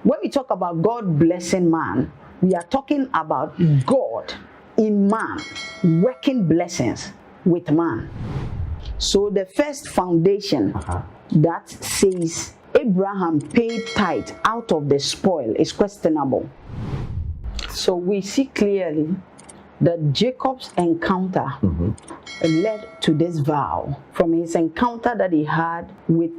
When we talk about God blessing man, we are talking about God in man working blessings with man. So the first foundation that says Abraham paid tithe out of the spoil is questionable. So we see clearly that Jacob's encounter led to this vow from his encounter that he had with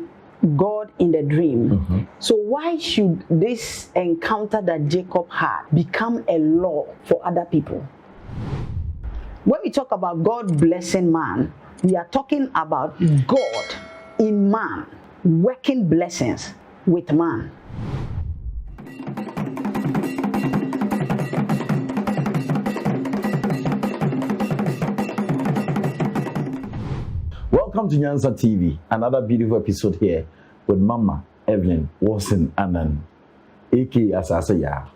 God in the dream. So why should this encounter that Jacob had become a law for other people? When we talk about God blessing man, we are talking about God in man working blessings with man. Welcome to Nyansa TV, another beautiful episode here with Mama, Evelyn, Warlson, and aka Asasaya.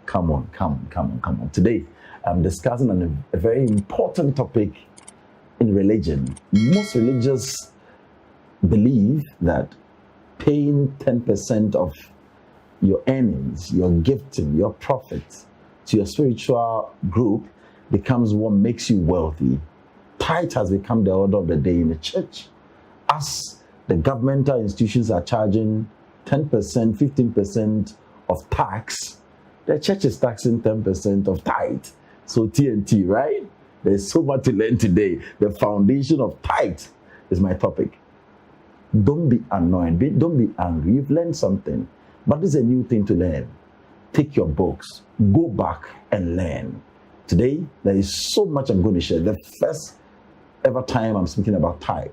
Come on. Today, I'm discussing a very important topic in religion. Most religious believe that paying 10% of your earnings, your gifting, your profits to your spiritual group becomes what makes you wealthy. Tithe has become the order of the day in the church. As the governmental institutions are charging 10%, 15% of tax, the church is taxing 10% of tithe. So TNT, right? There's so much to learn today. The foundation of tithe is my topic. Don't be annoyed. Don't be angry. You've learned something. But this is a new thing to learn. Take your books. Go back and learn. Today, there is so much I'm going to share. The first ever time I'm speaking about tithe,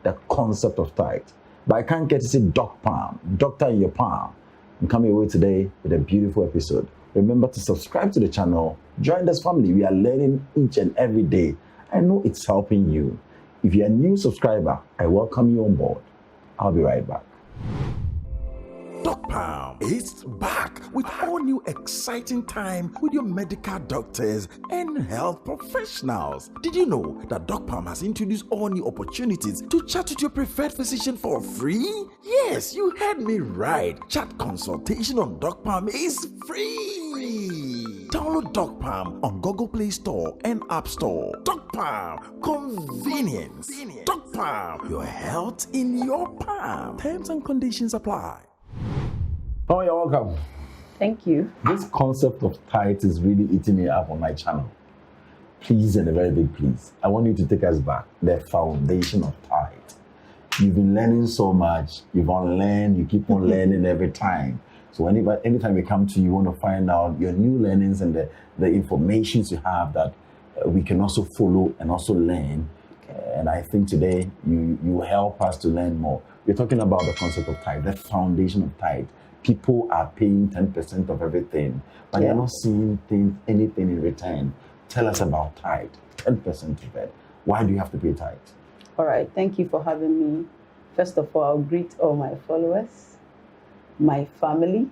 the concept of tithe. But I can't get to say doc palm, doctor in your palm. I'm coming away today with a beautiful episode. Remember to subscribe to the channel. Join this family. We are learning each and every day. I know it's helping you. If you're a new subscriber, I welcome you on board. I'll be right back. Doc Palm is back with all new exciting time with your medical doctors and health professionals. Did you know that Doc Palm has introduced all new opportunities to chat with your preferred physician for free? Yes, you heard me right. Chat consultation on Doc Palm is free. Download Doc Palm on Google Play Store and App Store. Doc Palm, convenience. Doc Palm, your health in your palm. Terms and conditions apply. Oh, you're welcome. Thank you. This concept of tithe is really eating me up on my channel. Please, and a very big please, I want you to take us back. The foundation of tithe. You've been learning so much. You've unlearned. You keep on learning every time. So anytime we come to you, want to find out your new learnings and the informations you have that we can also follow and also learn. And I think today you help us to learn more. We're talking about the concept of tithe, the foundation of tithe. People are paying 10% of everything, but they're not seeing anything in return. Tell us about tithe, 10% of it. Why do you have to pay tithe? All right, thank you for having me. First of all, I'll greet all my followers, my family,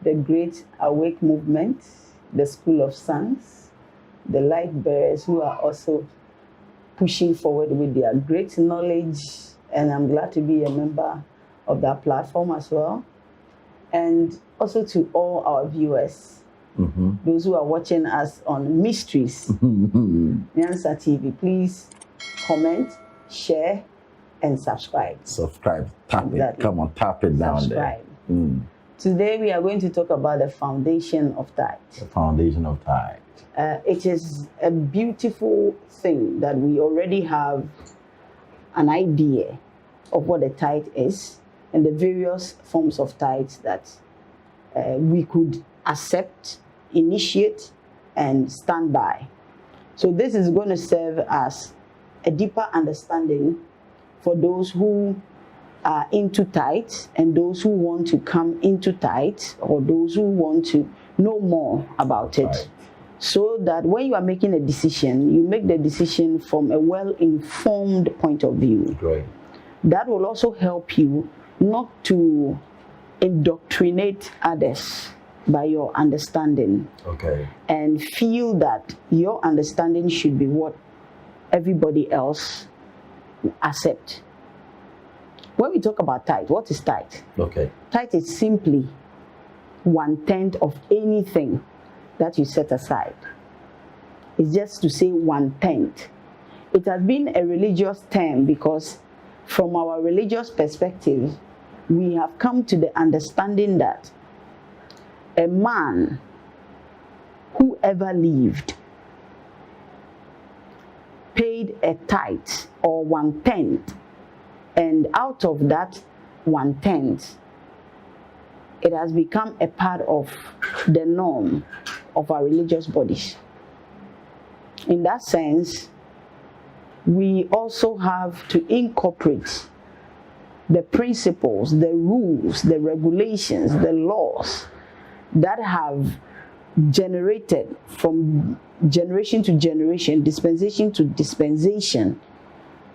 the Great Awake Movement, the School of Sons, the light bearers who are also pushing forward with their great knowledge, and I'm glad to be a member of that platform as well. And also to all our viewers, those who are watching us on Mysteries, Nyansa TV, please comment, share, and subscribe. Subscribe, tap it. Come on, tap it down there. Today we are going to talk about the foundation of tithe. The foundation of tithe. It is a beautiful thing that we already have an idea of what a tithe is and the various forms of tithes that we could accept, initiate, and stand by. So this is going to serve as a deeper understanding for those who are into tithes and those who want to come into tithes or those who want to know more about it. Right. So that when you are making a decision, you make the decision from a well-informed point of view. Right. That will also help you not to indoctrinate others by your understanding. Okay. And feel that your understanding should be what everybody else accept. When we talk about tithe, what is tithe? Okay. Tithe is simply 1/10 of anything that you set aside. It's just to say 1/10. It has been a religious term because from our religious perspective, we have come to the understanding that a man who ever lived paid a tithe or 1/10, and out of that 1/10, it has become a part of the norm of our religious bodies. In that sense, we also have to incorporate the principles, the rules, the regulations, the laws that have generated from generation to generation, dispensation to dispensation,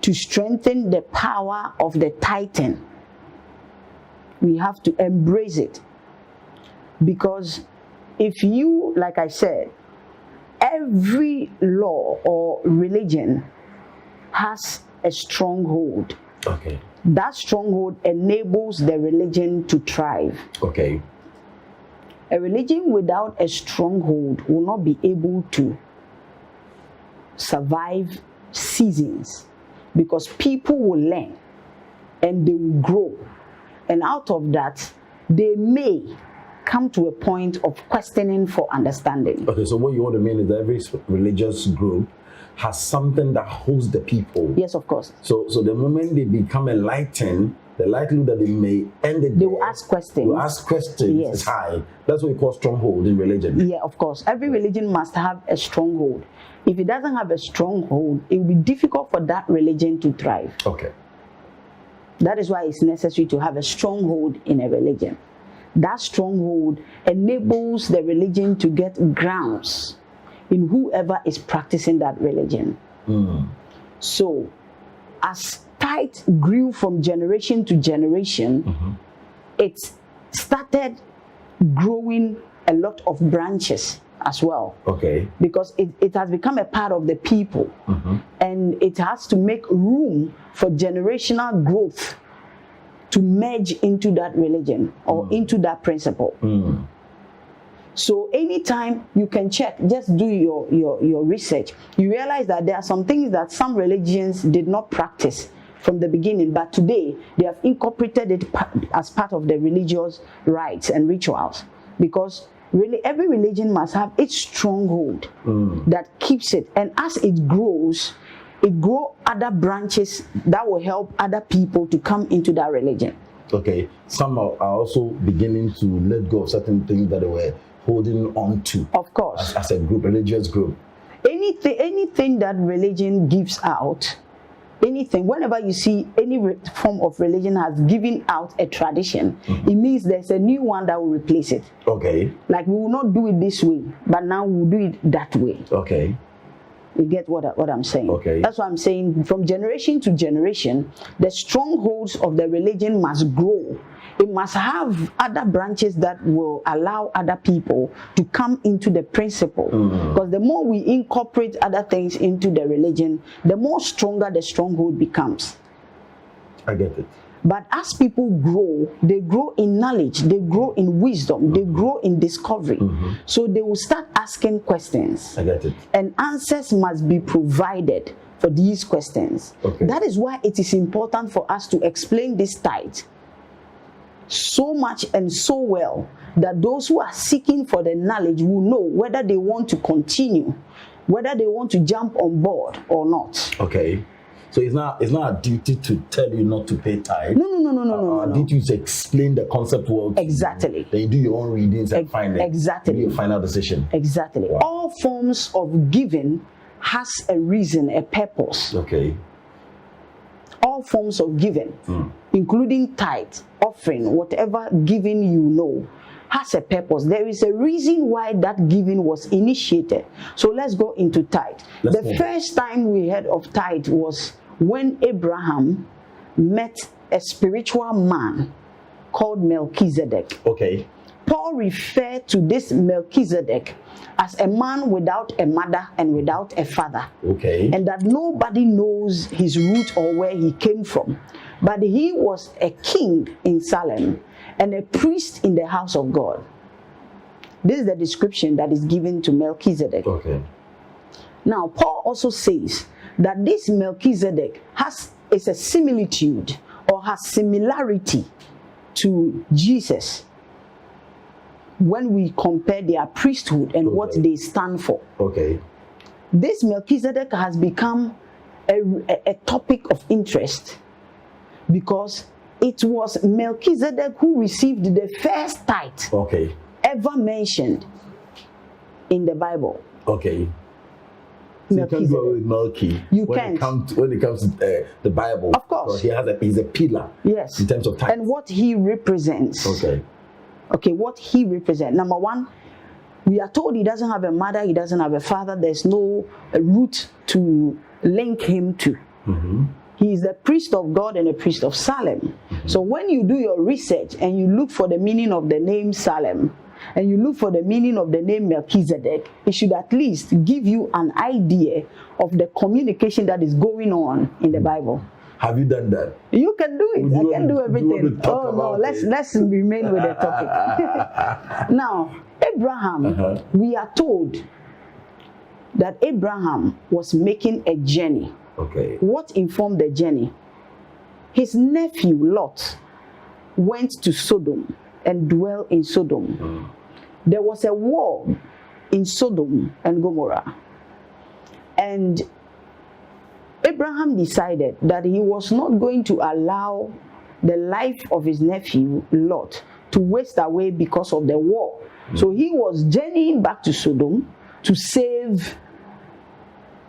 to strengthen the power of the tithing. We have to embrace it, because if you, like I said, every law or religion has a stronghold. Okay. That stronghold enables the religion to thrive. Okay. A religion without a stronghold will not be able to survive seasons, because people will learn and they will grow, and out of that they may come to a point of questioning for understanding. Okay, so what you want to mean is that every religious group has something that holds the people. Yes, of course. So the moment they become enlightened, the likelihood that they may end it, they will ask questions. Will ask questions Yes. is high. That's what we call stronghold in religion. Yeah, of course. Every religion must have a stronghold. If it doesn't have a stronghold, it will be difficult for that religion to thrive. Okay. That is why it's necessary to have a stronghold in a religion. That stronghold enables the religion to get grounds in whoever is practicing that religion. So, as tithe grew from generation to generation, it started growing a lot of branches as well. Okay. Because it has become a part of the people, and it has to make room for generational growth to merge into that religion or into that principle. So anytime you can check, just do your research, you realize that there are some things that some religions did not practice from the beginning, but today they have incorporated it as part of the religious rites and rituals, because really every religion must have its stronghold that keeps it, and as it grows, it grows other branches that will help other people to come into that religion. Okay, some are also beginning to let go of certain things that they were holding on to. Of course. As a group, religious group. Anything that religion gives out, whenever you see any form of religion has given out a tradition, it means there's a new one that will replace it. Okay. Like, we will not do it this way, but now we'll do it that way. Okay. You get what I'm saying? Okay. That's what I'm saying. From generation to generation, the strongholds of the religion must grow. It must have other branches that will allow other people to come into the principle. Because the more we incorporate other things into the religion, the more stronger the stronghold becomes. I get it. But as people grow, they grow in knowledge, they grow in wisdom, they grow in discovery. So they will start asking questions. I get it. And answers must be provided for these questions. Okay. That is why it is important for us to explain this tithe so much and so well that those who are seeking for the knowledge will know whether they want to continue, whether they want to jump on board or not. Okay. So it's not a duty to tell you not to pay tithe. No. Our duty is to explain the concept well. Exactly. Then you do your own readings and find it. Exactly. Do your final decision. Exactly. Wow. All forms of giving has a reason, a purpose. Okay. All forms of giving, including tithe, offering, whatever giving you know, has a purpose. There is a reason why that giving was initiated. So let's go into tithe. The first time we heard of tithe was when Abraham met a spiritual man called Melchizedek. Okay. Paul referred to this Melchizedek as a man without a mother and without a father. Okay. And that nobody knows his root or where he came from. But he was a king in Salem and a priest in the house of God. This is the description that is given to Melchizedek. Okay. Now, Paul also says that this Melchizedek is a similitude or has similarity to Jesus when we compare their priesthood and what they stand for. Okay. This Melchizedek has become a topic of interest because it was Melchizedek who received the first tithe ever mentioned in the Bible. Okay. So you can't go with Melchi. When it comes to the Bible. Of course. He's a pillar. Yes. In terms of tithe. And what he represents. Okay, what he represents. Number one, we are told he doesn't have a mother, he doesn't have a father. There's no root to link him to. He is a priest of God and a priest of Salem. So when you do your research and you look for the meaning of the name Salem, and you look for the meaning of the name Melchizedek, it should at least give you an idea of the communication that is going on in the Bible. Have you done that? You can do it. I can do everything. Oh no, let's remain with the topic. Now, Abraham, we are told that Abraham was making a journey. Okay. What informed the journey? His nephew Lot went to Sodom and dwelt in Sodom. There was a war in Sodom and Gomorrah. And Abraham decided that he was not going to allow the life of his nephew Lot to waste away because of the war. So he was journeying back to Sodom to save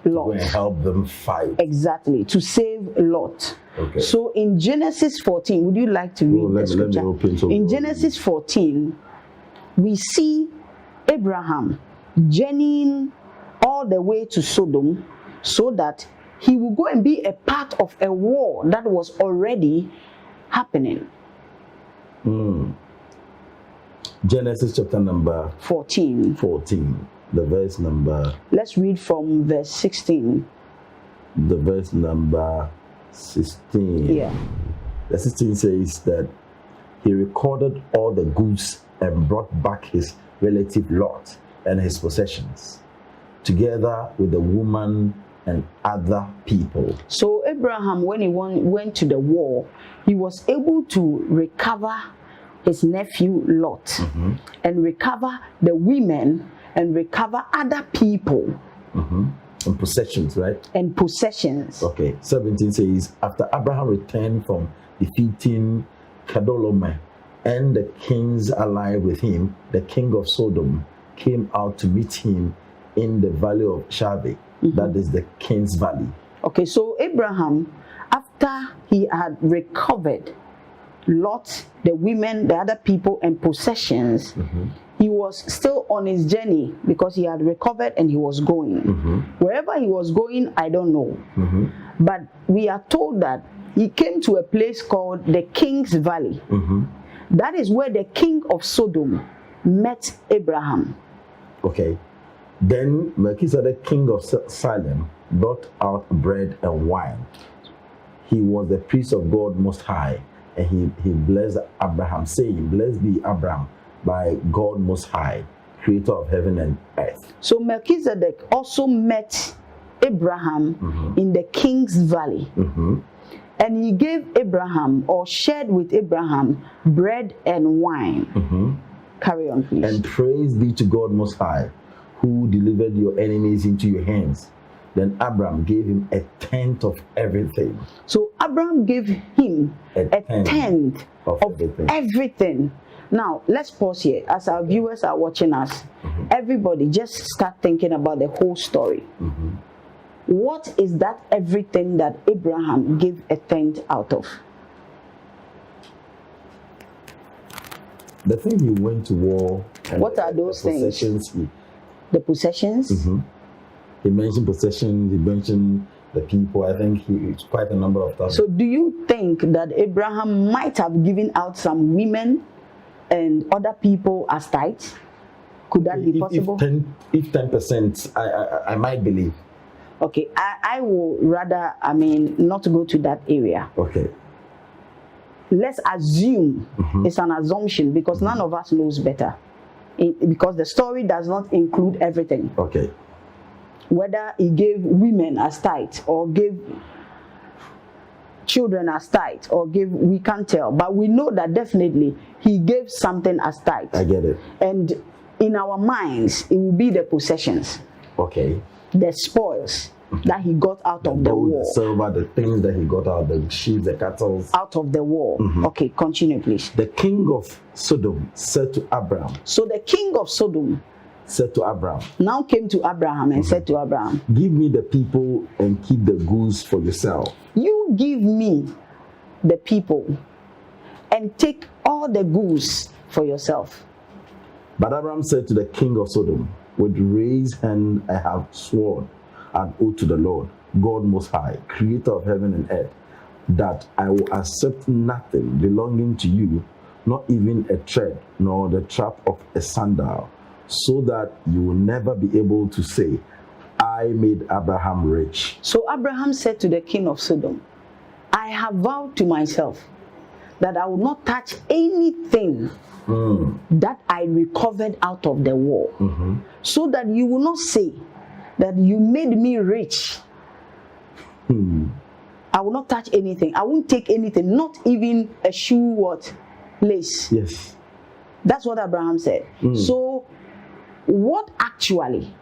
Lot. To help them fight. Exactly, to save Lot. Okay. So in Genesis 14, would you like to read the scripture? In Genesis 14, we see Abraham journeying all the way to Sodom so that he will go and be a part of a war that was already happening. Genesis chapter number 14. 14. The verse number. Let's read from verse 16. The verse number 16. Yeah. The 16 says that he recorded all the goods and brought back his relative Lot and his possessions, together with the woman and other people. So Abraham, when he went to the war, he was able to recover his nephew Lot and recover the women and recover other people. And possessions, right? And possessions. Okay. 17 says, after Abraham returned from defeating Kedorlaomer and the kings allied with him, the king of Sodom came out to meet him in the valley of Shaveh. That is the king's valley. Okay, so Abraham, after he had recovered Lot, the women, the other people, and possessions, he was still on his journey because he had recovered and he was going. Wherever he was going, I don't know. But we are told that he came to a place called the King's Valley. That is where the king of Sodom met Abraham. Okay. Then Melchizedek, king of Salem, brought out bread and wine. He was the priest of God Most High, and he blessed Abraham, saying, "Blessed be Abraham by God Most High, creator of heaven and earth." So Melchizedek also met Abraham in the King's Valley. And he gave Abraham, or shared with Abraham, bread and wine. Carry on, please. And praise be to God Most High, who delivered your enemies into your hands. Then Abraham gave him a tenth of everything. So Abraham gave him a tenth of everything. Now, let's pause here. As our viewers are watching us, everybody just start thinking about the whole story. What is that everything that Abraham gave a tenth out of? The thing he went to war. What are those things? The possessions? He mentioned possessions, he mentioned the people. I think it's quite a number of thousands. So do you think that Abraham might have given out some women and other people as tithes? Could that be possible? If 10%, I might believe. Okay, I will rather, not go to that area. Okay. Let's assume it's an assumption because none of us knows better. because the story does not include everything. Okay. Whether he gave women as tithe or gave children as tithe or gave, we can't tell, but we know that definitely he gave something as tithe. I get it. And in our minds, it will be the possessions, Okay. the spoils that he got out of the Gold, war. the silver, the things that he got out, the sheep, the cattle. Out of the war. Okay, continue, please. The king of Sodom said to Abraham, So the king of Sodom said to Abraham, now came to Abraham and said to Abraham, give me the people and keep the goods for yourself. you give me the people and take all the goods for yourself. But Abraham said to the king of Sodom, with raised hand I have sworn an oath to the Lord, God Most High, creator of heaven and earth, that I will accept nothing belonging to you, not even a thread, nor the trap of a sandal, so that you will never be able to say, I made Abraham rich. So Abraham said to the king of Sodom, I have vowed to myself that I will not touch anything that I recovered out of the war, so that you will not say that you made me rich. I will not touch anything. I won't take anything, not even a shoe, lace. Yes. That's what Abraham said. So what actually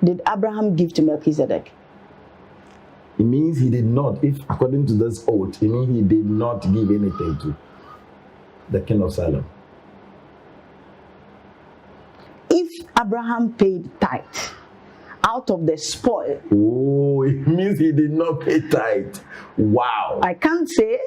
did Abraham give to Melchizedek? It means he did not, if according to this oath, it means he did not give anything to the king of Salem. If Abraham paid tithe out of the spoil, Oh, it means he did not pay tithe. Wow. I can't say,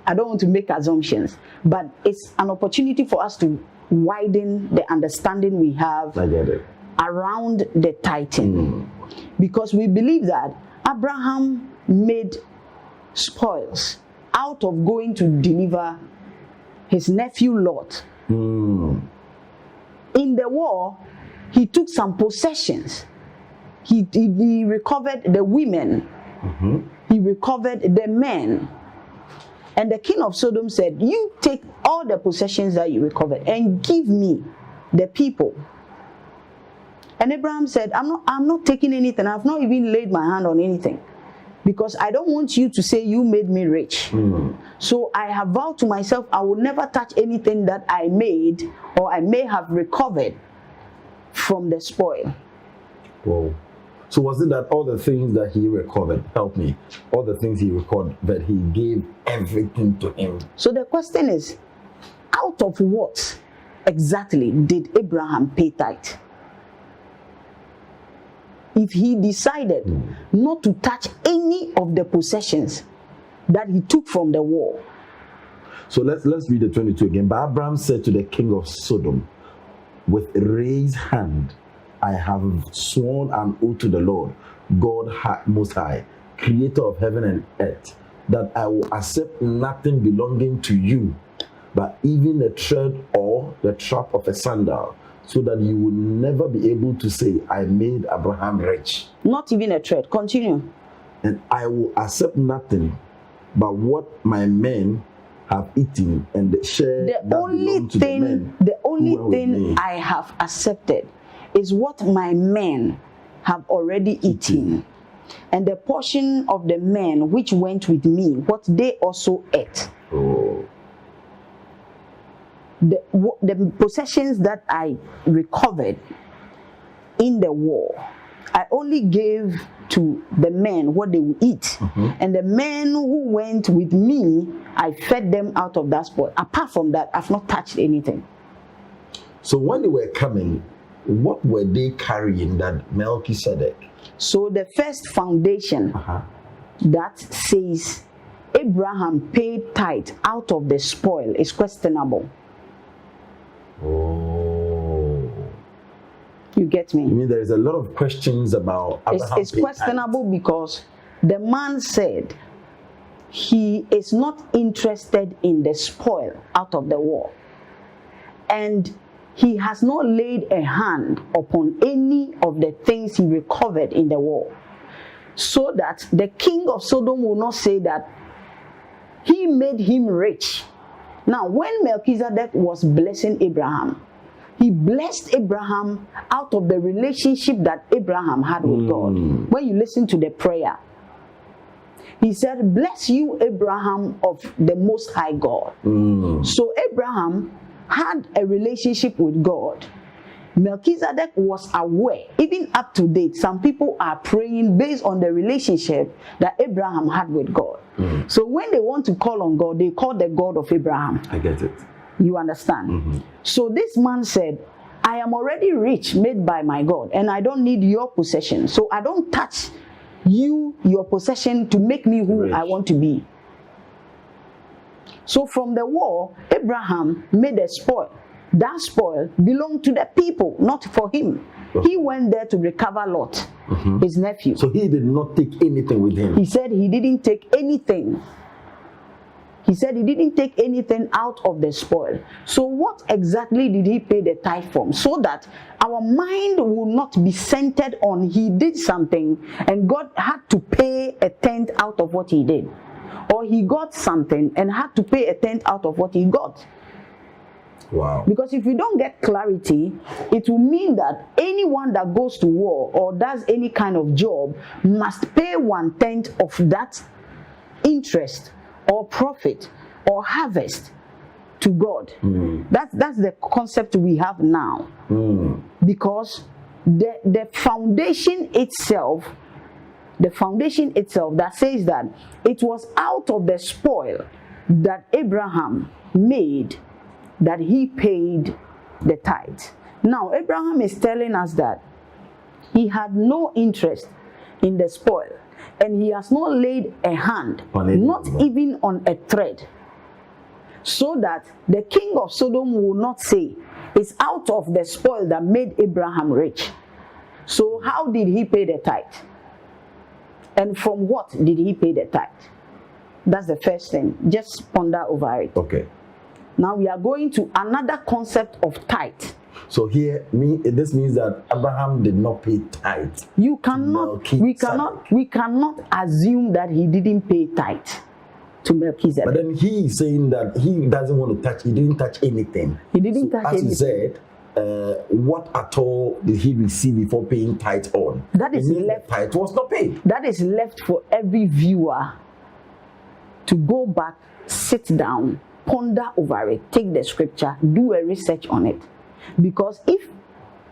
I don't want to make assumptions, but it's an opportunity for us to widen the understanding we have I get it. around the tithing. Because we believe that Abraham made spoils out of going to deliver his nephew Lot. In the war, he took some possessions. He recovered the women. He recovered the men. And the king of Sodom said, you take all the possessions that you recovered and give me the people. And Abraham said, I'm not taking anything. I've not even laid my hand on anything, because I don't want you to say you made me rich. So I have vowed to myself, I will never touch anything that I made or I may have recovered from the spoil. Whoa. So was it that all the things that he recovered, help me, all the things he recovered, that he gave everything to him? So the question is, out of what exactly did Abraham pay tithe? If he decided not to touch any of the possessions that he took from the war. So let's read the 22 again. But Abraham said to the king of Sodom, with raised hand I have sworn an oath to the Lord, God Most High, creator of heaven and earth, that I will accept nothing belonging to you, but even a thread or the trap of a sandal, so that you will never be able to say, I made Abraham rich. Not even a thread. Continue. And I will accept nothing but what my men have eaten, and the share The that only belong to the men only who were with me. thing I have accepted is what my men have already eaten, and the portion of the men which went with me, what they also ate. Oh. The possessions that I recovered in the war, I only gave to the men what they would eat. And the men who went with me, I fed them out of that spoil. Apart from that, I've not touched anything. So when they were coming, what were they carrying that Melchizedek? So the first foundation that says Abraham paid tithe out of the spoil is questionable. Oh. You get me? I mean, there is a lot of questions about Abraham. It's questionable because the man said he is not interested in the spoil out of the war. And he has not laid a hand upon any of the things he recovered in the war. So that the king of Sodom will not say that he made him rich. Now, when Melchizedek was blessing Abraham, he blessed Abraham out of the relationship that Abraham had with God. When you listen to the prayer, he said, bless you, Abraham of the Most High God. So Abraham had a relationship with God. Melchizedek was aware, even up to date, some people are praying based on the relationship that Abraham had with God. So when they want to call on God, they call the God of Abraham. I get it. You understand? So this man said, I am already rich, made by my God, and I don't need your possession. So I don't touch your possession to make me who I want to be. So from the war, Abraham made a spoil. That spoil belonged to the people, not for him. He went there to recover Lot, his nephew. So he did not take anything with him. He said he didn't take anything. He said he didn't take anything out of the spoil. So what exactly did he pay the tithe from? So that our mind will not be centered on he did something and God had to pay a tenth out of what he did. Or he got something and had to pay a tenth out of what he got. Wow. Because if you don't get clarity, it will mean that anyone that goes to war or does any kind of job must pay 1/10 of that interest or profit or harvest to God. That's the concept we have now. Because the foundation itself that says that it was out of the spoil that Abraham made that he paid the tithe. Now Abraham is telling us that he had no interest in the spoil, and he has not laid a hand, not even on a thread, so that the king of Sodom will not say it's out of the spoil that made Abraham rich. So how did he pay the tithe? And from what did he pay the tithe? That's the first thing. Just ponder over it. Okay. Now we are going to another concept of tithe. So here, this means that Abraham did not pay tithe. We cannot assume that he didn't pay tithe to Melchizedek. But then he is saying that he doesn't want to touch. He didn't touch anything. He didn't touch anything. As he said, what at all did he receive before paying tithe on? That is left. Tithe was not paid. That is left for every viewer to go back, sit down, ponder over it, take the scripture, do a research on it. Because if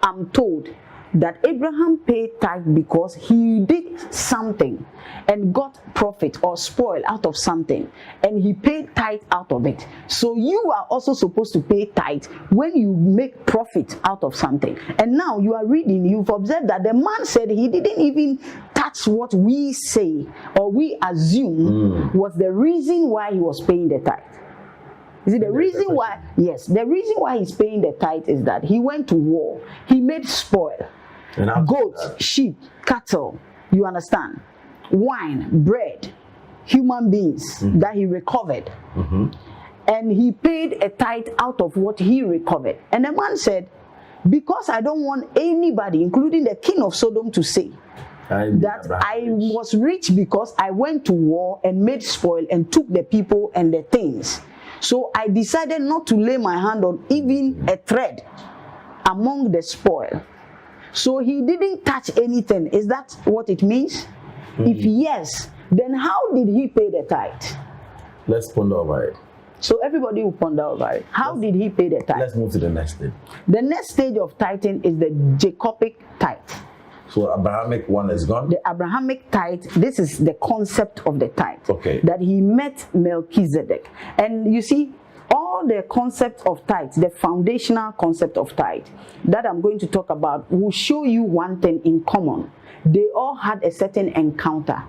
I'm told that Abraham paid tithe because he did something and got profit or spoil out of something, and he paid tithe out of it, so you are also supposed to pay tithe when you make profit out of something. And now you are reading, you've observed that the man said he didn't even touch what we say or we assume was the reason why he was paying the tithe. You see, the reason why, yes, the reason why he's paying the tithe is that he went to war, he made spoil, goats, sheep, cattle, you understand, wine, bread, human beings that he recovered, and he paid a tithe out of what he recovered. And the man said, because I don't want anybody, including the king of Sodom, to say that I was rich because I went to war and made spoil and took the people and the things. So I decided not to lay my hand on even a thread among the spoil. So he didn't touch anything. Is that what it means? If yes, then how did he pay the tithe? Let's ponder over it. So everybody will ponder over it. How did he pay the tithe? Let's move to the next stage. The next stage of tithing is the Jacobic tithe. So Abrahamic one is gone. The Abrahamic tithe, this is the concept of the tithe. Okay. That he met Melchizedek. And you see, all the concept of tithe, the foundational concept of tithe that I'm going to talk about will show you one thing in common. They all had a certain encounter.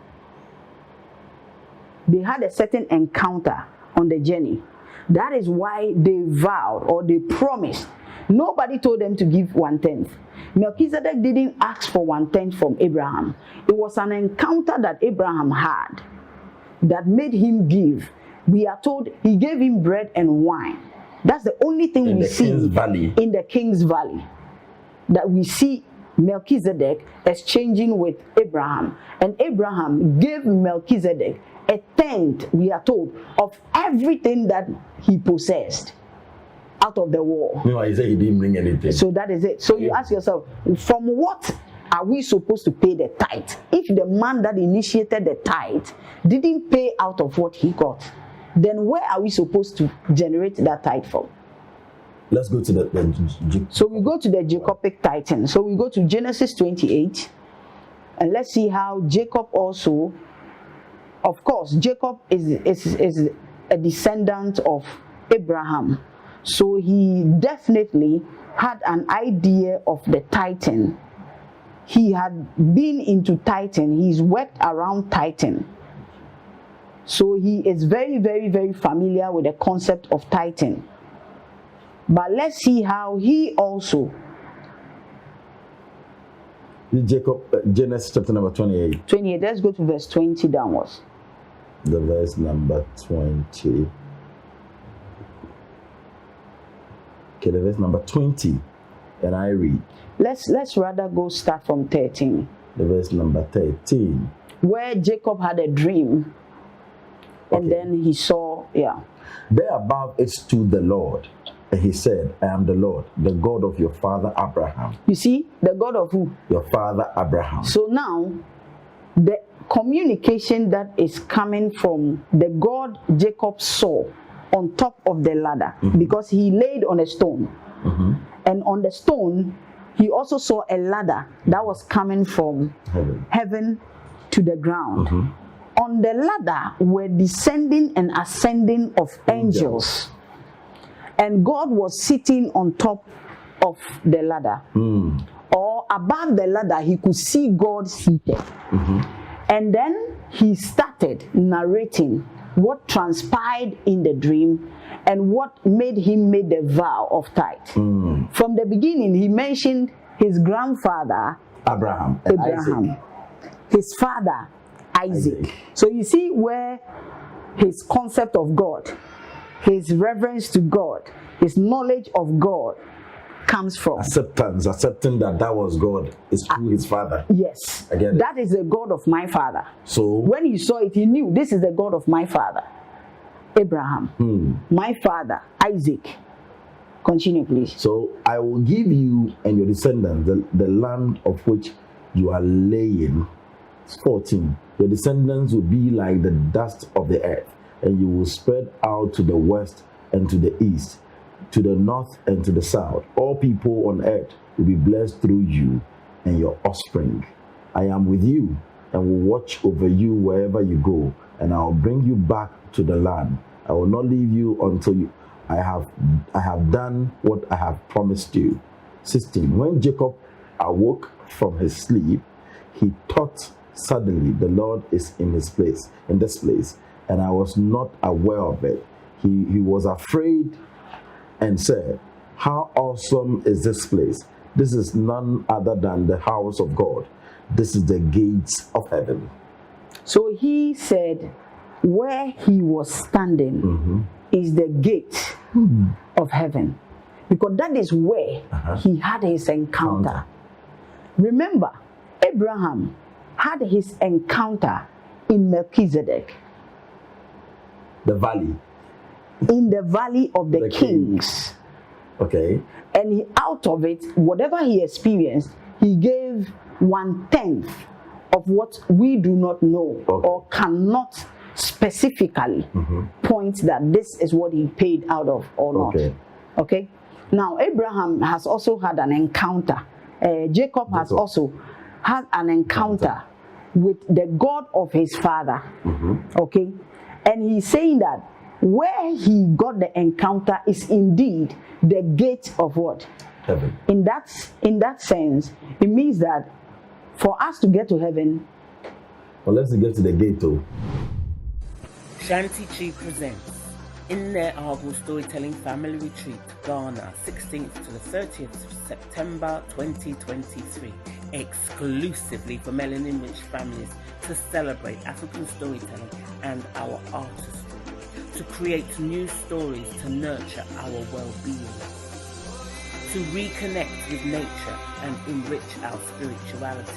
They had a certain encounter on the journey. That is why they vowed or they promised. Nobody told them to give 1/10. Melchizedek didn't ask for 1/10 from Abraham. It was an encounter that Abraham had that made him give. We are told he gave him bread and wine. That's the only thing we see in the King's Valley. That we see Melchizedek exchanging with Abraham. And Abraham gave Melchizedek a tenth, we are told, of everything that he possessed. out of the war. No, he said he didn't bring anything. So that is it. So you ask yourself, from what are we supposed to pay the tithe? If the man that initiated the tithe didn't pay out of what he got, then where are we supposed to generate that tithe from? Let's go to So we go to the Jacobic tithing. So we go to Genesis 28, and let's see how Jacob also, of course, Jacob is a descendant of Abraham. So he definitely had an idea of the tithing. He had been into tithing. He's worked around tithing. So he is very, very, very familiar with the concept of tithing. But let's see how he also. Genesis chapter number 28. 28. Let's go to verse 20 downwards. The verse number 20. Okay, the verse number 20. And I read. Let's rather go start from 13. The verse number 13. Where Jacob had a dream. And then he saw, There above it stood the Lord. And he said, I am the Lord, the God of your father Abraham. You see, the God of who? Your father Abraham. So now, the communication that is coming from the God Jacob saw on top of the ladder, because he laid on a stone. And on the stone, he also saw a ladder that was coming from heaven to the ground. On the ladder were descending and ascending of angels. And God was sitting on top of the ladder. Or above the ladder, he could see God seated. And then he started narrating what transpired in the dream and what made him make the vow of tithe. From the beginning, he mentioned his grandfather, Abraham, his father, Isaac. So you see where his concept of God, his reverence to God, his knowledge of God comes from. Accepting that was God is through his father. Yes. I get it. That is the God of my father. So when he saw it, he knew this is the God of my father, Abraham, my father, Isaac. Continue, please. So I will give you and your descendants the land of which you are laying. 14. Your descendants will be like the dust of the earth, and you will spread out to the west and to the east, to the north and to the south. All people on earth will be blessed through you and your offspring. I am with you and will watch over you wherever you go, and I will bring you back to the land. I will not leave you until I have done what I have promised you. 16. When Jacob awoke from his sleep, he thought, suddenly the Lord is in this place, and I was not aware of it. He was afraid and said, how awesome is this place? This is none other than the house of God. This is the gates of heaven. So he said, where he was standing is the gate of heaven, because that is where he had his encounter. Remember, Abraham had his encounter in Melchizedek. The valley. In the valley of the kings. Okay. And out of it, whatever he experienced, he gave 1/10 of what we do not know or cannot specifically point that this is what he paid out of or not. Okay. Now, Abraham has also had an encounter. Jacob has also had an encounter with the God of his father. Okay. And he's saying that where he got the encounter is indeed the gate of what? Heaven. In that sense, it means that for us to get to heaven. Well, let's get to the gate though. Shanti Chi presents In Their Arable Storytelling Family Retreat, Ghana, 16th to the 30th of September 2023, exclusively for melanin-rich families to celebrate African storytelling and our artistry, to create new stories to nurture our well-being, to reconnect with nature and enrich our spirituality,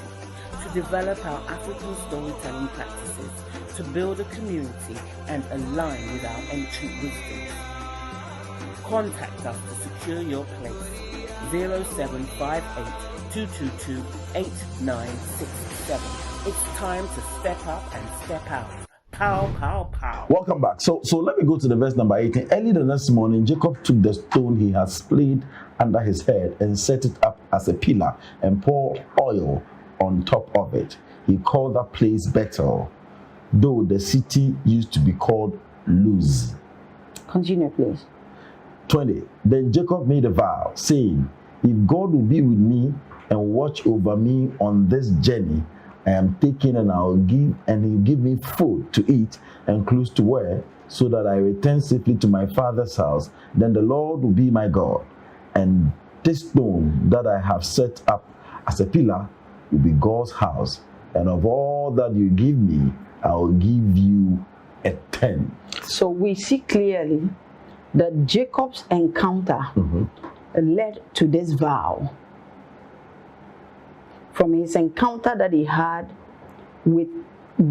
to develop our African storytelling practices, to build a community and align with our ancient wisdoms. Contact us to secure your place. 0758 222 8967. It's time to step up and step out. Pow, pow, pow. Welcome back. So let me go to the verse number 18. Early the next morning, Jacob took the stone he had split under his head and set it up as a pillar and poured oil on top of it. He called that place Bethel, though the city used to be called Luz. Continue, please. 20. Then Jacob made a vow, saying, if God will be with me and watch over me on this journey I am taking, and he'll give me food to eat and clothes to wear, so that I return safely to my father's house, then the Lord will be my God, and this stone that I have set up as a pillar will be God's house, and of all that you give me, I will give you a tenth. So we see clearly that Jacob's encounter led to this vow. From his encounter that he had with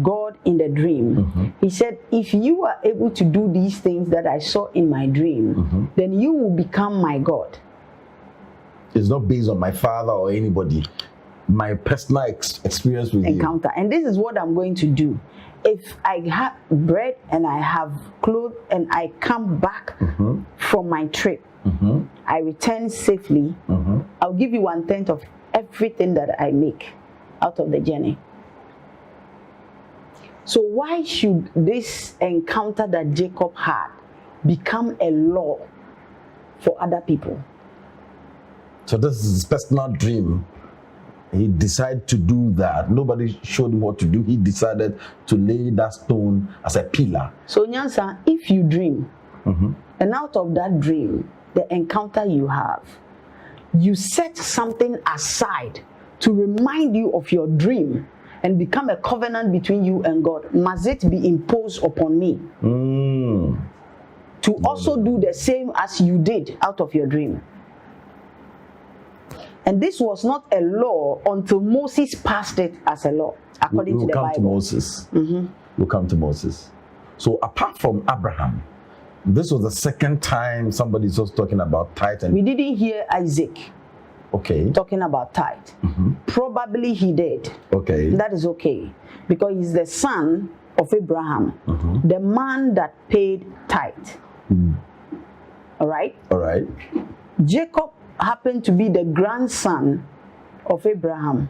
God in the dream, he said, if you are able to do these things that I saw in my dream, then you will become my God. It's not based on my father or anybody. My personal experience with encounter. And this is what I'm going to do. If I have bread and I have clothes and I come back from my trip, I return safely, I'll give you 1/10 of everything that I make out of the journey. So why should this encounter that Jacob had become a law for other people? So this is his personal dream. He decided to do that. Nobody showed him what to do. He decided to lay that stone as a pillar. So Nyansa, if you dream, and out of that dream, the encounter you have, you set something aside to remind you of your dream and become a covenant between you and God. Must it be imposed upon me to also do the same as you did out of your dream? And this was not a law until Moses passed it as a law, according to the Bible. We'll come to Moses. We'll come to Moses. So apart from Abraham, this was the second time somebody's just talking about tithe. We didn't hear Isaac talking about tithe. Probably he did. Okay. That is okay. Because he's the son of Abraham, the man that paid tithe. All right? All right. Jacob happened to be the grandson of Abraham.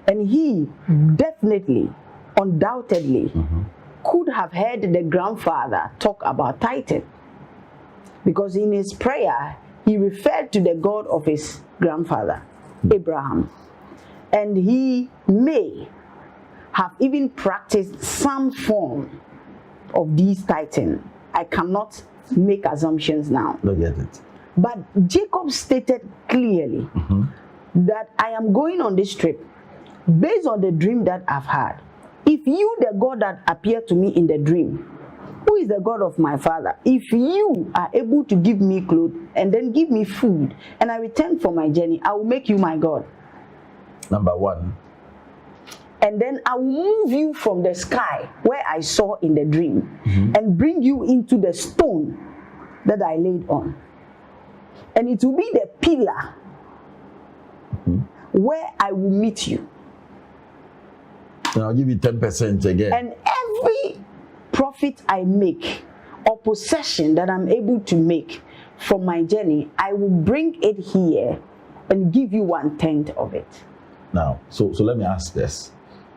And he definitely, undoubtedly, could have heard the grandfather talk about tithing, because in his prayer he referred to the God of his grandfather Abraham, and he may have even practiced some form of these tithing. I cannot make assumptions now. Look at it. But Jacob stated clearly that I am going on this trip based on the dream that I've had. If you, the God that appeared to me in the dream, who is the God of my father, if you are able to give me clothes and then give me food and I return for my journey, I will make you my God. Number one. And then I will move you from the sky where I saw in the dream and bring you into the stone that I laid on. And it will be the pillar where I will meet you. And I'll give you 10% again. And every profit I make or possession that I'm able to make from my journey, I will bring it here and give you 1/10 of it. Now, so let me ask this.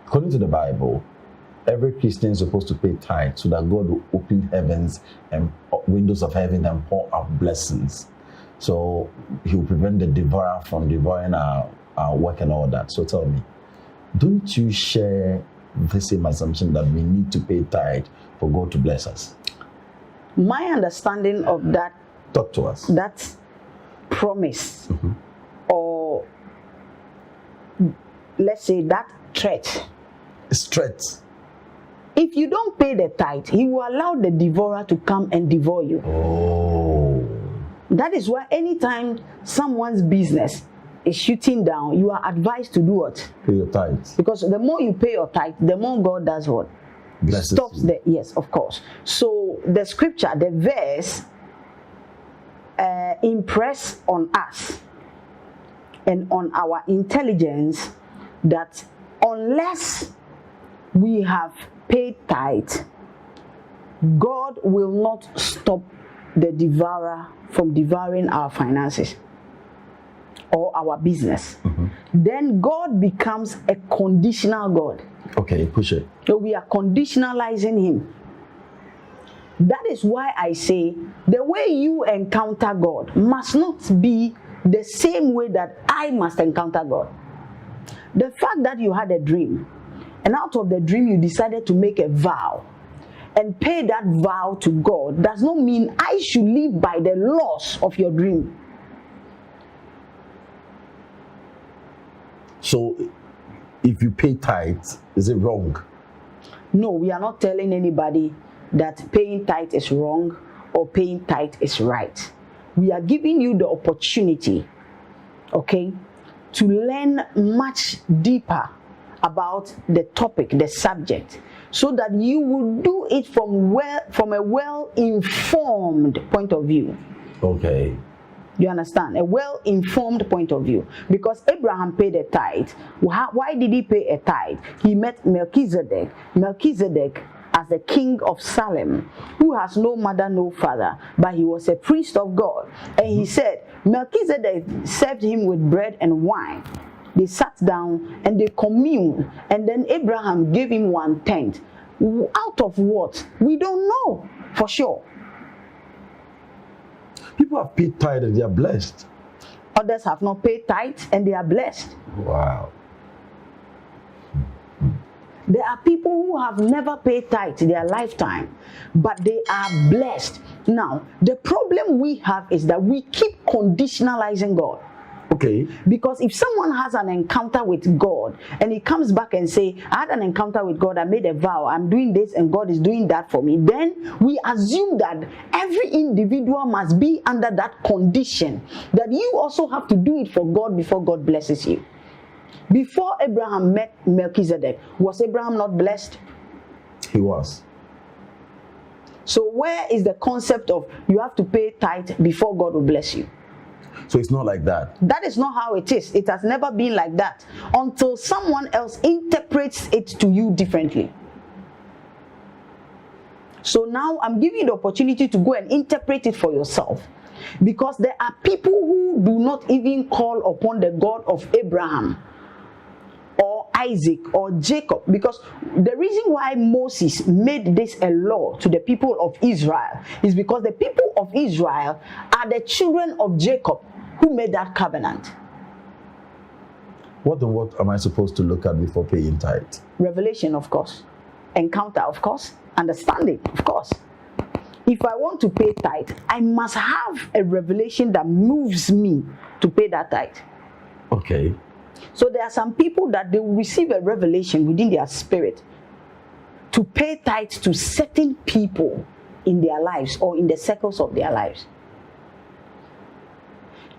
According to the Bible, every Christian is supposed to pay tithe so that God will open heavens and windows of heaven and pour out blessings. So he will prevent the devourer from devouring our work and all that. So tell me, don't you share the same assumption that we need to pay tithe for God to bless us? My understanding of that, talk to us. That promise, or let's say that threat. It's threat. If you don't pay the tithe, he will allow the devourer to come and devour you. Oh. That is why anytime someone's business is shooting down, you are advised to do what? Pay your tithe. Because the more you pay your tithe, the more God does what? Blesses stops you. the, yes, of course. So the scripture, the verse, impress on us and on our intelligence that unless we have paid tithe, God will not stop the devourer from devouring our finances or our business. Then God becomes a conditional God. Okay, push it. So we are conditionalizing him. That is why I say the way you encounter God must not be the same way that I must encounter God. The fact that you had a dream, and out of the dream you decided to make a vow and pay that vow to God, does not mean I should live by the laws of your dream. So, if you pay tithes, is it wrong? No, we are not telling anybody that paying tithe is wrong or paying tithe is right. We are giving you the opportunity, okay, to learn much deeper about the topic, the subject, so that you will do it from a well-informed point of view. Okay. You understand? A well-informed point of view. Because Abraham paid a tithe. Why did he pay a tithe? He met Melchizedek. Melchizedek as the king of Salem, who has no mother, no father, but he was a priest of God. And he said, Melchizedek served him with bread and wine. They sat down and they communed. And then Abraham gave him 1/10. Out of what? We don't know for sure. People have paid tithe and they are blessed. Others have not paid tithe and they are blessed. Wow. There are people who have never paid tithe in their lifetime, but they are blessed. Now, the problem we have is that we keep conditionalizing God. Okay. Because if someone has an encounter with God and he comes back and say, I had an encounter with God, I made a vow, I'm doing this and God is doing that for me, then we assume that every individual must be under that condition, that you also have to do it for God before God blesses you. Before Abraham met Melchizedek, was Abraham not blessed? He was. So where is the concept of you have to pay tithe before God will bless you? So it's not like that. That is not how it is. It has never been like that until someone else interprets it to you differently. So now I'm giving you the opportunity to go and interpret it for yourself. Because there are people who do not even call upon the God of Abraham or Isaac or Jacob, because the reason why Moses made this a law to the people of Israel is because the people of Israel are the children of Jacob who made that covenant. What am I supposed to look at before paying tithe? Revelation, of course. Encounter, of course. Understanding, of course. If I want to pay tithe, I must have a revelation that moves me to pay that tithe. Okay. So there are some people that they will receive a revelation within their spirit to pay tithe to certain people in their lives or in the circles of their lives.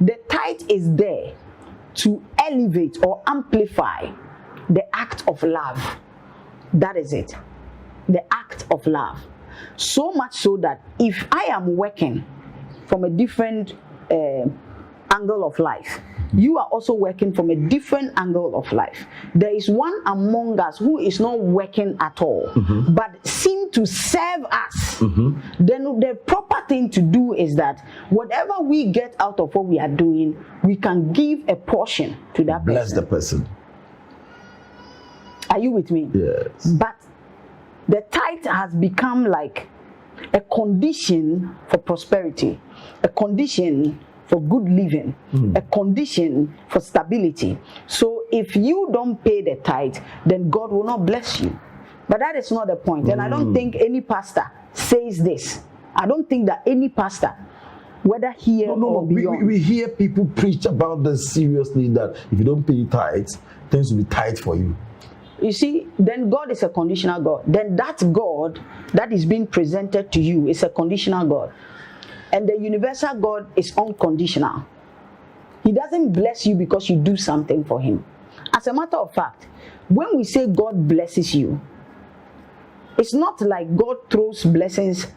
The tithe is there to elevate or amplify the act of love. That is it. The act of love. So much so that if I am working from a different angle of life, you are also working from a different angle of life. There is one among us who is not working at all, but seem to serve us. Then the proper thing to do is that whatever we get out of what we are doing, we can give a portion to that person. Bless the person. Are you with me? Yes. But the tithe has become like a condition for prosperity, a condition for good living, a condition for stability. So if you don't pay the tithe, then God will not bless you. But that is not the point. And I don't think any pastor says this. I don't think that any pastor, whether here or beyond. We hear people preach about this seriously, that if you don't pay tithes, things will be tight for you. You see, then God is a conditional God. Then that God that is being presented to you is a conditional God. And the universal God is unconditional. He doesn't bless you because you do something for him. As a matter of fact, when we say God blesses you, it's not like God throws blessings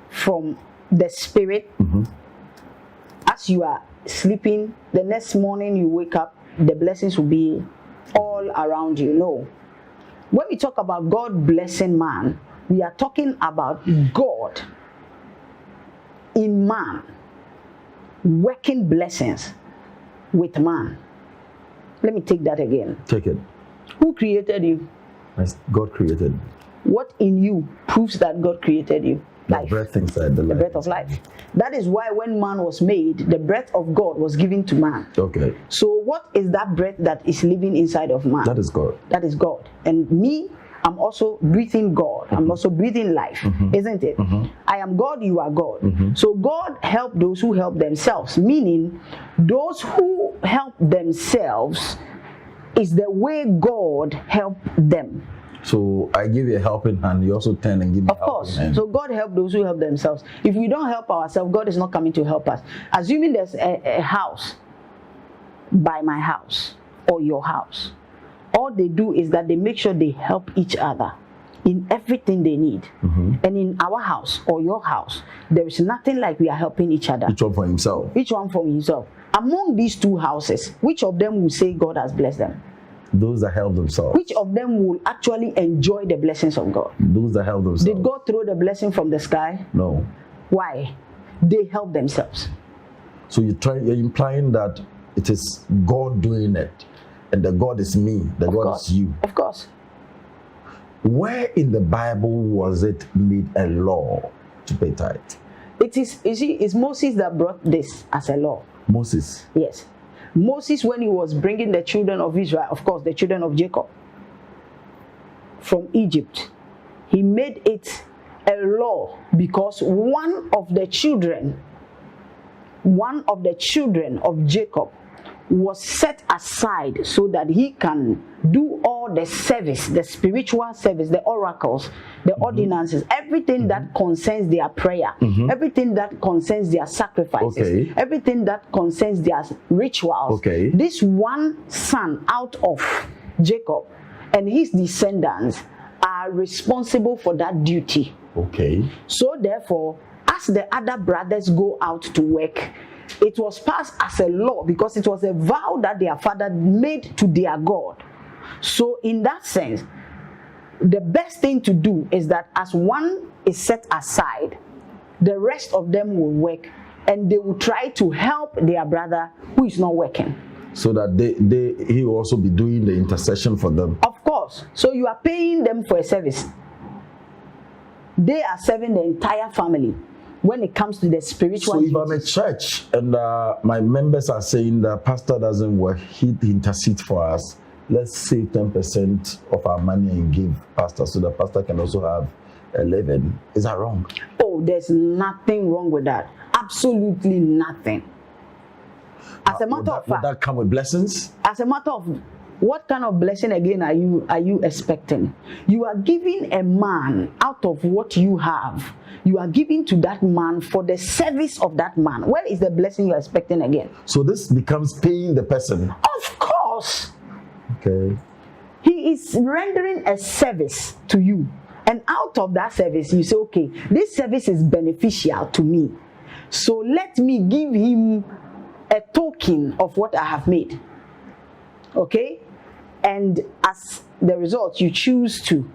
from the spirit as you are sleeping, the next morning you wake up, the blessings will be all around you. No. When we talk about God blessing man, we are talking about God in man working blessings with man. Let me take that again. Take it. Who created you? God created. What in you proves that God created you? Life. The breath inside the life. Breath of life. That is why when man was made, the breath of God was given to man. Okay. So what is that breath that is living inside of man? That is God. That is God. And me, I'm also breathing God. I'm also breathing life, isn't it? I am God, you are God. So God help those who help themselves, meaning those who help themselves is the way God helped them. So I give you a helping hand, you also turn and give me a helping hand. So God help those who help themselves. If we don't help ourselves, God is not coming to help us. Assuming there's a house by my house or your house, all they do is that they make sure they help each other in everything they need. And in our house or your house, there is nothing like we are helping each other. Each one for himself. Each one for himself. Among these two houses, which of them will say God has blessed them? Those that help themselves. Which of them will actually enjoy the blessings of God? Those that help themselves. Did God throw the blessing from the sky? No. Why? They help themselves. So you're implying that it is God doing it, and the God is me, the God is you. Of course. Where in the Bible was it made a law to pay tithe? It is, you see, it's Moses that brought this as a law. Moses. Yes. Moses, when he was bringing the children of Israel, of course, the children of Jacob, from Egypt, he made it a law because one of the children of Jacob was set aside so that he can do all the service, the spiritual service, the oracles, the ordinances, everything that concerns their prayer, everything that concerns their sacrifices, everything that concerns their rituals. This one son out of Jacob and his descendants are responsible for that duty. So therefore, as the other brothers go out to work, it was passed as a law because it was a vow that their father made to their God. So in that sense, the best thing to do is that as one is set aside, the rest of them will work and they will try to help their brother who is not working. So that he will also be doing the intercession for them. Of course. So you are paying them for a service. They are serving the entire family when it comes to the spiritual. So if I'm a church and my members are saying the pastor doesn't work, he intercedes for us, let's save 10% of our money and give pastor so the pastor can also have a living. Is that wrong? Oh, there's nothing wrong with that. Absolutely nothing. As a matter of fact, would that come with blessings? As a matter of what kind of blessing again are you expecting? You are giving a man out of what you have. You are giving to that man for the service of that man. Where is the blessing you are expecting again? So this becomes paying the person. Of course. Okay. He is rendering a service to you. And out of that service, you say, okay, this service is beneficial to me. So let me give him a token of what I have made. Okay? And as the result, you choose to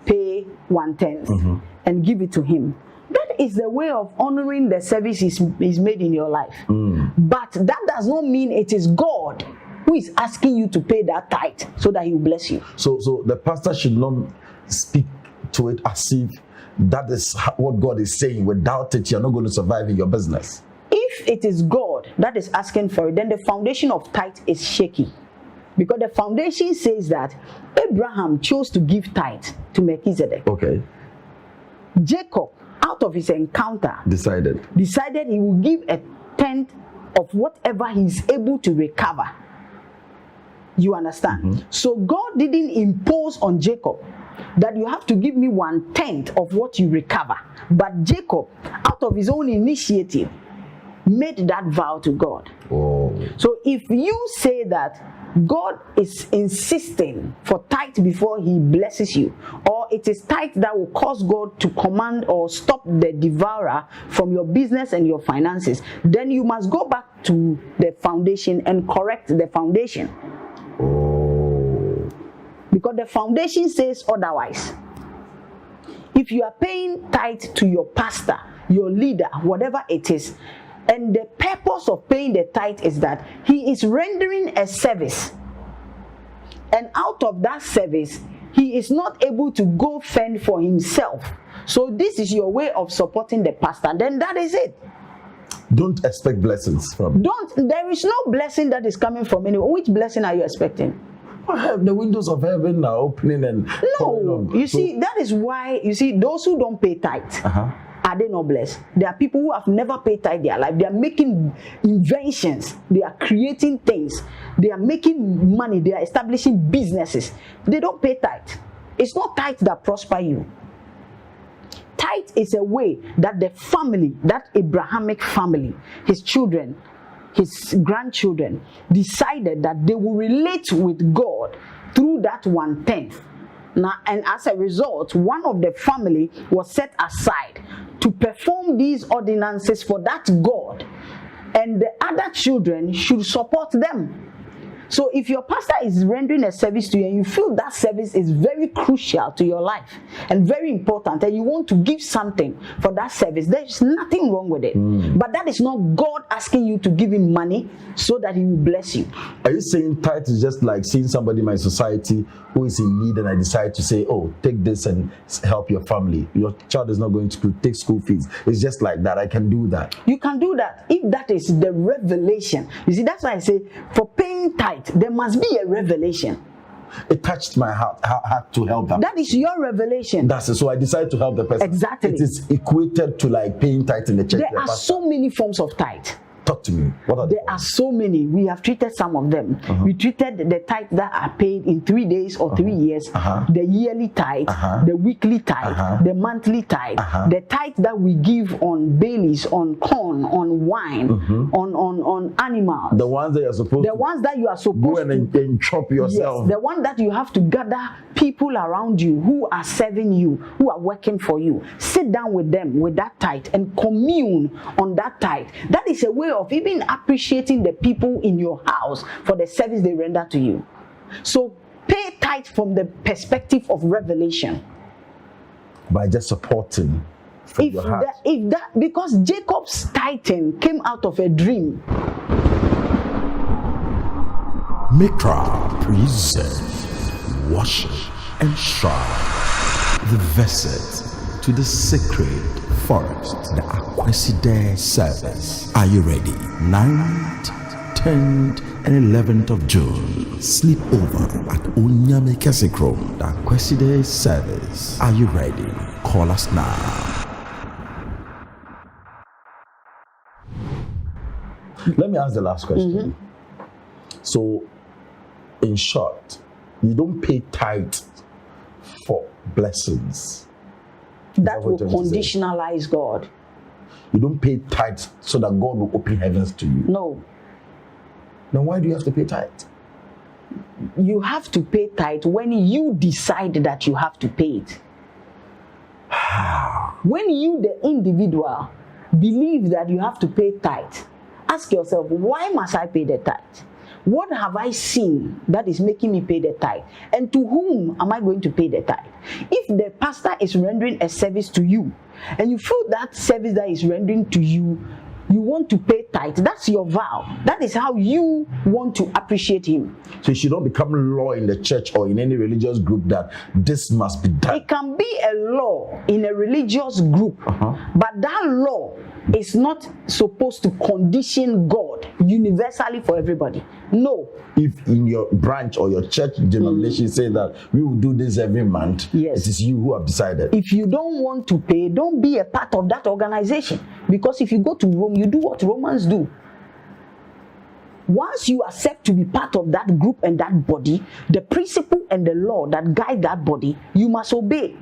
pay 1/10 and give it to him. That is the way of honoring the service is made in your life. But that does not mean it is God who is asking you to pay that tithe so that he will bless you. So the pastor should not speak to it as if that is what God is saying. Without it, you're not going to survive in your business. If it is God that is asking for it, then the foundation of tithe is shaky. Because the foundation says that Abraham chose to give tithe to Melchizedek. Okay. Jacob, out of his encounter, decided he will give 1/10 of whatever he is able to recover. You understand? So God didn't impose on Jacob that you have to give me 1/10 of what you recover. But Jacob, out of his own initiative, made that vow to God. Oh. Okay. So if you say that God is insisting for tithe before he blesses you, or it is tithe that will cause God to command or stop the devourer from your business and your finances, then you must go back to the foundation and correct the foundation. Oh. Because the foundation says otherwise. If you are paying tithe to your pastor, your leader, whatever it is, and the purpose of paying the tithe is that he is rendering a service, and out of that service he is not able to go fend for himself, so this is your way of supporting the pastor, then that is it. Don't expect blessings from. There is no blessing that is coming from anyone. Which blessing are you expecting? The windows of heaven are opening and no. You see, that is why you see those who don't pay tithe. Are they not blessed? There are people who have never paid tithe their life. They are making inventions. They are creating things. They are making money. They are establishing businesses. They don't pay tithe. It's not tithe that prosper you. Tithe is a way that the family, that Abrahamic family, his children, his grandchildren, decided that they will relate with God through that 1/10. Now, and as a result, one of the family was set aside to perform these ordinances for that God, and the other children should support them. So if your pastor is rendering a service to you and you feel that service is very crucial to your life and very important, and you want to give something for that service, there is nothing wrong with it. But that is not God asking you to give him money so that he will bless you. Are you saying tithe is just like seeing somebody in my society who is in need and I decide to say, oh, take this and help your family? Your child is not going to take school fees. It's just like that. I can do that. You can do that if that is the revelation. You see, that's why I say for paying tithe, there must be a revelation. It touched my heart to help them. That is your revelation. That's it. So I decided to help the person. Exactly. It is equated to like paying tithe in the church. There are so many forms of tithe. Talk to me. What are there are so many. We have treated some of them. We treated the tithe that are paid in 3 days or 3 years, the yearly tithe, the weekly tithe, the monthly tithe, the tithe that we give on Baileys, on corn, on wine, on animals. The ones that you are supposed the ones that you are supposed go and chop yourself. Yes, the one that you have to gather people around you who are serving you, who are working for you. Sit down with them with that tithe and commune on that tithe. That is a way of even appreciating the people in your house for the service they render to you. So pay tithe from the perspective of revelation. By just supporting from your heart. Because Jacob's tithing came out of a dream. Mikra presents Worship and Shrine, the visit to the sacred forest, the Aquaside service. Are you ready? 9th, 10th, and 11th of June. Sleep over at Unyame Kesikrom, the Aquaside service. Are you ready? Call us now. Let me ask the last question. So, in short, you don't pay tithe for blessings. That will conditionalize God. You don't pay tithe so that God will open heavens to you. No. Then why do you have to pay tithe? You have to pay tithe when you decide that you have to pay it. When you, the individual, believe that you have to pay tithe, ask yourself, why must I pay the tithe? What have I seen that is making me pay the tithe? And to whom am I going to pay the tithe? If the pastor is rendering a service to you, and you feel that service that is rendering to you, you want to pay tithe, that's your vow. That is how you want to appreciate him. So it should not become law in the church or in any religious group that this must be done. It can be a law in a religious group, but that law is not supposed to condition God universally for everybody. No. If in your branch or your church denomination say that we will do this every month, yes, it is you who have decided. If you don't want to pay, don't be a part of that organization. Because if you go to Rome, you do what Romans do. Once you accept to be part of that group and that body, the principle and the law that guide that body, you must obey.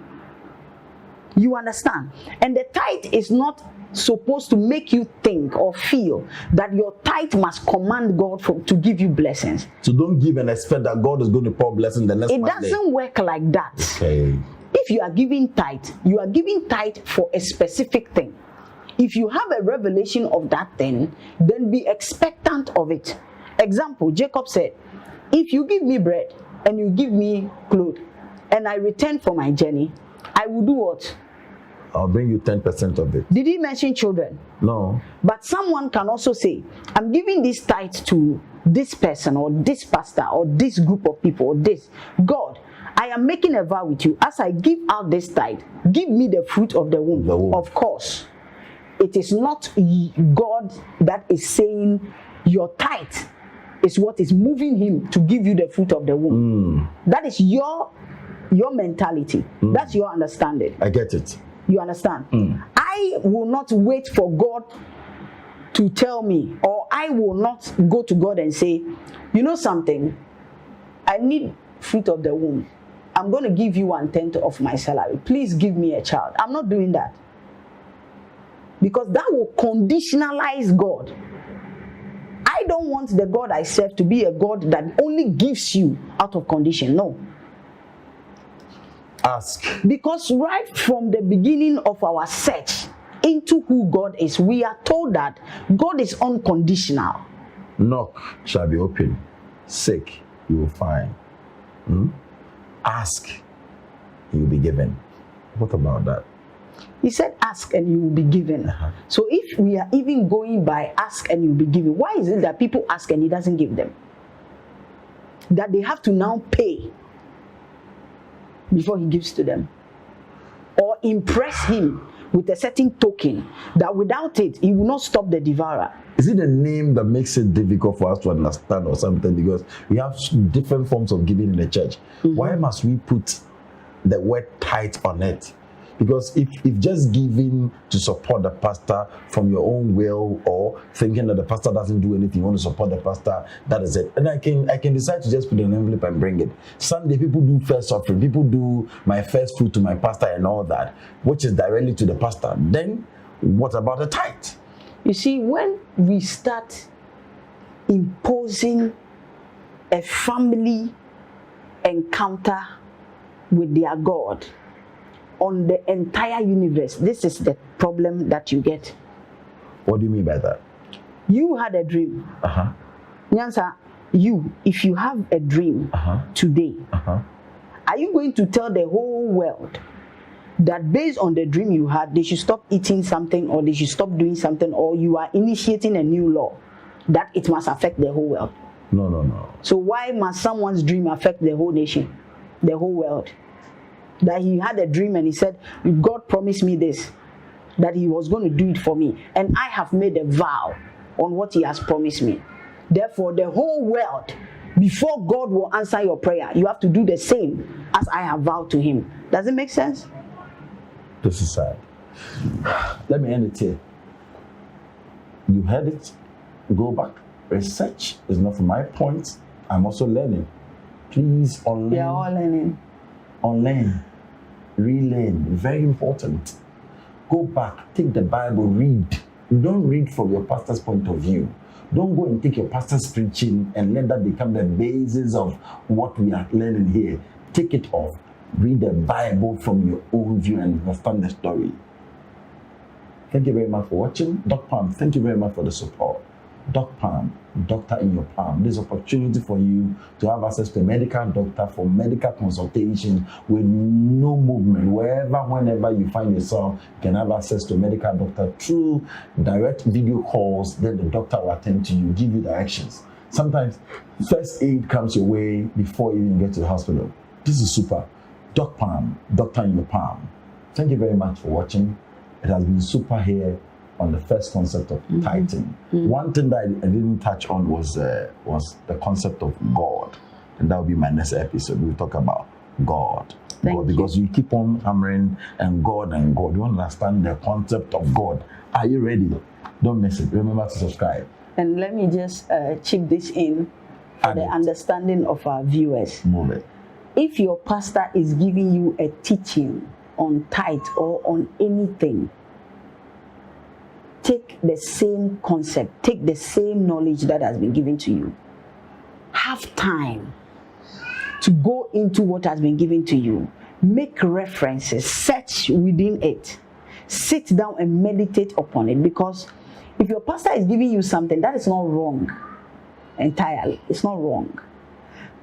You understand? And the tithe is not supposed to make you think or feel that your tithe must command God to give you blessings. So don't give and expect that God is going to pour blessing the next It Monday. doesn't work like that. Okay. If you are giving tithe for a specific thing. If you have a revelation of that thing, then be expectant of it. Example, Jacob said, if you give me bread and you give me clothes and I return for my journey, I will do what? I'll bring you 10% of it. Did he mention children? No. But someone can also say, I'm giving this tithe to this person or this pastor or this group of people or this. God, I am making a vow with you. As I give out this tithe, give me the fruit of the womb. Of course, it is not God that is saying your tithe is what is moving him to give you the fruit of the womb. That is your mentality. That's your understanding. I get it. You understand? I will not wait for God to tell me, or I will not go to God and say, you know something, I need fruit of the womb. I'm going to give you 1/10 of my salary. Please give me a child. I'm not doing that. Because that will conditionalize God. I don't want the God I serve to be a God that only gives you out of condition. No. Ask. Because right from the beginning of our search into who God is, we are told that God is unconditional. Knock shall be open. Seek, you will find. Ask, you will be given. What about that? He said, ask and you will be given. So if we are even going by ask and you will be given, why is it that people ask and he doesn't give them? That they have to now pay before he gives to them, or impress him with a certain token that without it he will not stop the devourer. Is it a name that makes it difficult for us to understand or something? Because we have different forms of giving in the church. Why must we put the word tithe on it? Because if just giving to support the pastor from your own will, or thinking that the pastor doesn't do anything, you want to support the pastor, that is it. And I can decide to just put an envelope and bring it. Sunday, people do first offering, people do my first fruit to my pastor and all that, which is directly to the pastor. Then what about the tithe? You see, when we start imposing a family encounter with their God on the entire universe, this is the problem that you get. What do you mean by that? You had a dream. Nyansa, if you have a dream today, are you going to tell the whole world that based on the dream you had, they should stop eating something, or they should stop doing something, or you are initiating a new law that it must affect the whole world? No. So why must someone's dream affect the whole nation, the whole world? That he had a dream and he said, God promised me this, that he was going to do it for me, and I have made a vow on what he has promised me. Therefore, the whole world, before God will answer your prayer, you have to do the same as I have vowed to him. Does it make sense? This is sad. Let me end it here. You heard it. Go back. Research is not from my point. I'm also learning. Please unlearn. We are all learning. Unlearn. Relearn. Very important. Go back. Take the Bible. Read. Don't read from your pastor's point of view. Don't go and take your pastor's preaching and let that become the basis of what we are learning here. Take it off. Read the Bible from your own view and understand the story. Thank you very much for watching. Doc Palm, thank you very much for the support. Doc Palm, doctor in your palm. This opportunity for you to have access to a medical doctor for medical consultation with no movement. Whenever you find yourself, you can have access to a medical doctor through direct video calls. Then the doctor will attend to you, give you directions. Sometimes first aid comes your way before you even get to the hospital. This is super. Doc Palm, doctor in your palm. Thank you very much for watching. It has been super here on the first concept of tithing. One thing that I didn't touch on was the concept of God, and that will be my next episode. We'll talk about God. Because you keep on hammering and God. You understand the concept of God. Are you ready? Don't miss it. Remember to subscribe. And let me just chip this in for the understanding of our viewers. Move it. If your pastor is giving you a teaching on tithe or on anything, take the same concept, take the same knowledge that has been given to you. Have time to go into what has been given to you. Make references, search within it. Sit down and meditate upon it, because if your pastor is giving you something, that is not wrong entirely. It's not wrong.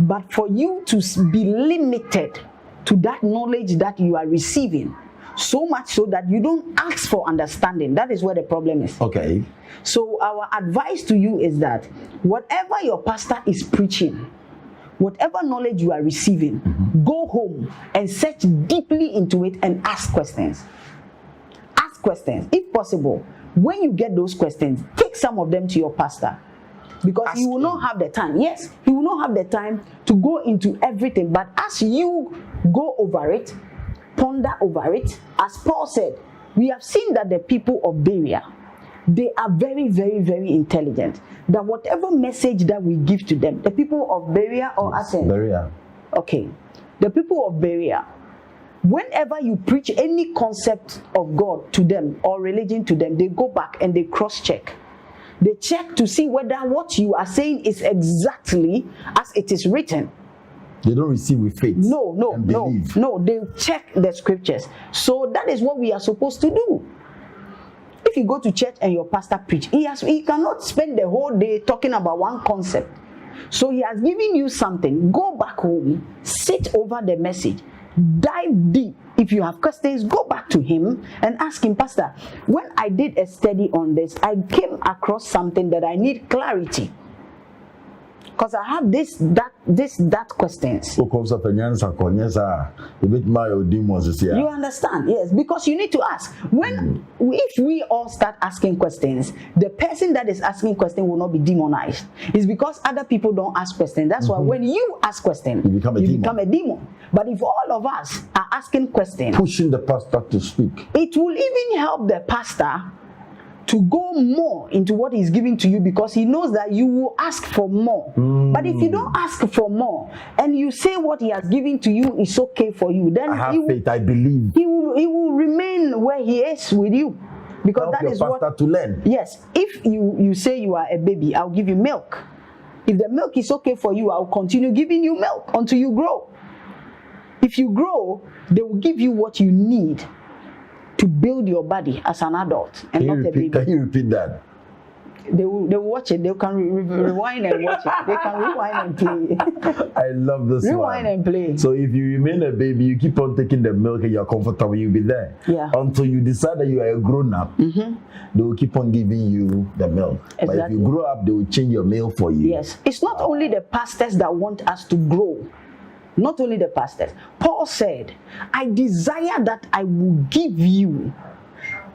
But for you to be limited to that knowledge that you are receiving, so much so that you don't ask for understanding, that is where the problem is. Okay. So our advice to you is that whatever your pastor is preaching, whatever knowledge you are receiving, go home and search deeply into it and ask questions. Ask questions. If possible, when you get those questions, take some of them to your pastor, because he will not have the time. Yes, he will not have the time to go into everything. But as you go over it, ponder over it, as Paul said, we have seen that the people of Berea, they are very, very, very intelligent. That whatever message that we give to them, the people of Berea or Athens? Berea. Okay. The people of Berea, whenever you preach any concept of God to them or religion to them, they go back and they cross-check. They check to see whether what you are saying is exactly as it is written. They don't receive with faith. No. They check the scriptures. So that is what we are supposed to do. If you go to church and your pastor preach, he cannot spend the whole day talking about one concept. So he has given you something. Go back home, sit over the message, dive deep. If you have questions, go back to him and ask him, Pastor, when I did a study on this, I came across something that I need clarity. Because I have that questions. You understand? Yes, because you need to ask. If we all start asking questions, the person that is asking questions will not be demonized. It's because other people don't ask questions. That's why when you ask questions, you become a demon. But if all of us are asking questions, pushing the pastor to speak, it will even help the pastor to go more into what he's giving to you, because he knows that you will ask for more. But if you don't ask for more and you say what he has given to you is okay for you, then I have faith, I believe he will remain where he is with you, because help that your is pastor what to learn. Yes, if you say you are a baby, I'll give you milk. If the milk is okay for you, I'll continue giving you milk until you grow. If you grow, they will give you what you need to build your body as an adult and not a baby. Can you repeat that? They will watch it. They can rewind and watch it. They can rewind and play. I love this rewind and play. So if you remain a baby, you keep on taking the milk and you're comfortable, you'll be there. Yeah. Until you decide that you are a grown-up, they will keep on giving you the milk. Exactly. But if you grow up, they will change your meal for you. Yes. It's not only the pastors that want us to grow. Not only the pastors. Paul said, I desire that I will give you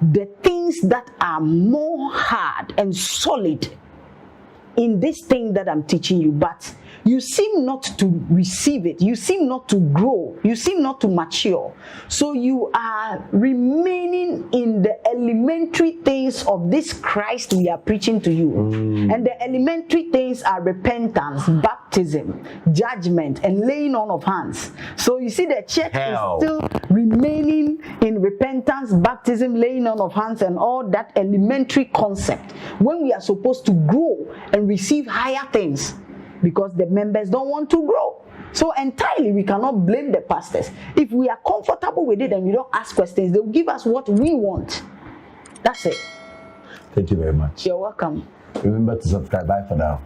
the things that are more hard and solid in this thing that I'm teaching you, but you seem not to receive it. You seem not to grow. You seem not to mature. So you are remaining in the elementary things of this Christ we are preaching to you. And the elementary things are repentance, baptism, judgment, and laying on of hands. So you see, the church is still remaining in repentance, baptism, laying on of hands, and all that elementary concept, when we are supposed to grow and receive higher things, because the members don't want to grow. So entirely we cannot blame the pastors. If we are comfortable with it and we don't ask questions, they will give us what we want. That's it. Thank you very much. You're welcome. Remember to subscribe. Bye for now.